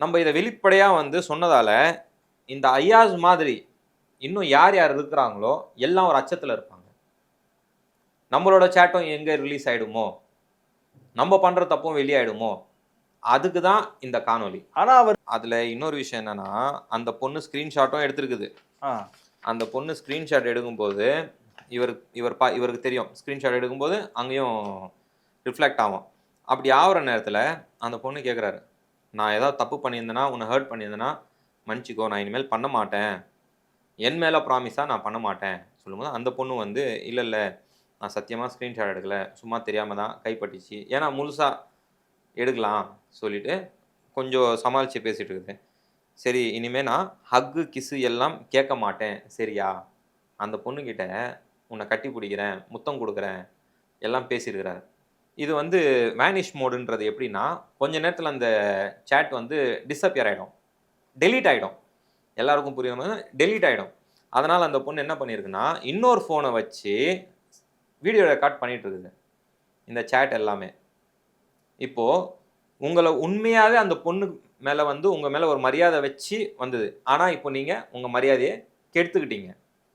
நம்ம இதை வெளிப்படையாக வந்து சொன்னதால இந்த ஐயாஸ் மாதிரி இன்னும் யார் யார் இருக்கிறாங்களோ எல்லாம் ஒரு அச்சத்தில் இருப்பாங்க. நம்மளோட சேட்டும் எங்கே ரிலீஸ் ஆகிடுமோ, நம்ம பண்ணுற தப்பும் வெளியாயிடுமோ, அதுக்கு தான் இந்த காணொலி. ஆனால் அவர் அதில் இன்னொரு விஷயம் என்னன்னா, அந்த பொண்ணு ஸ்க்ரீன்ஷாட்டும் எடுத்துருக்குது. அந்த பொண்ணு ஸ்க்ரீன்ஷாட் எடுக்கும்போது இவருக்கு தெரியும், ஸ்க்ரீன்ஷாட் எடுக்கும்போது அங்கேயும் ரிஃப்ளெக்ட் ஆகும். அப்படி ஆகிற நேரத்தில் அந்த பொண்ணு கேட்குறாரு, நான் ஏதாவது தப்பு பண்ணியிருந்தேன்னா, உன்னை ஹர்ட் பண்ணியிருந்தேன்னா மன்னிச்சிக்கோ, நான் இனிமேல் பண்ண மாட்டேன், என் மேலே ப்ராமிஸாக நான் பண்ண மாட்டேன் சொல்லும்போது அந்த பொண்ணு வந்து இல்லை நான் சத்தியமாக ஸ்க்ரீன்ஷாட் எடுக்கலை, சும்மா தெரியாமல் தான் கைப்பட்டுச்சு, ஏன்னா முழுசாக எடுக்கலாம் சொல்லிவிட்டு கொஞ்சம் சமாளித்து பேசிகிட்டு இருக்குது. சரி இனிமேல் நான் ஹக்கு கிஸ்ஸு எல்லாம் கேட்க மாட்டேன் சரியா, அந்த பொண்ணுக்கிட்ட உன்னை கட்டி பிடிக்கிறேன், முத்தம் கொடுக்குறேன் எல்லாம் பேசியிருக்கிறார். இது வந்து வேனிஷ் மோடுன்றது எப்படின்னா, கொஞ்ச நேரத்தில் அந்த சேட் வந்து டிஸப்பியர் ஆகிடும், டெலீட் ஆகிடும், எல்லாருக்கும் புரியாமல் டெலீட் ஆகிடும். அதனால் அந்த பொண்ணு என்ன பண்ணியிருக்குன்னா, இன்னொரு ஃபோனை வச்சு வீடியோ ரெக்கார்ட் பண்ணிகிட்டு இருக்குது இந்த சேட் எல்லாமே. இப்போது உங்களை உண்மையாகவே அந்த பொண்ணு மேலே வந்து உங்கள் மேலே ஒரு மரியாதை வச்சு வந்தது, ஆனால் இப்போ நீங்கள் உங்கள் மரியாதையை கெடுத்துக்கிட்டீங்க.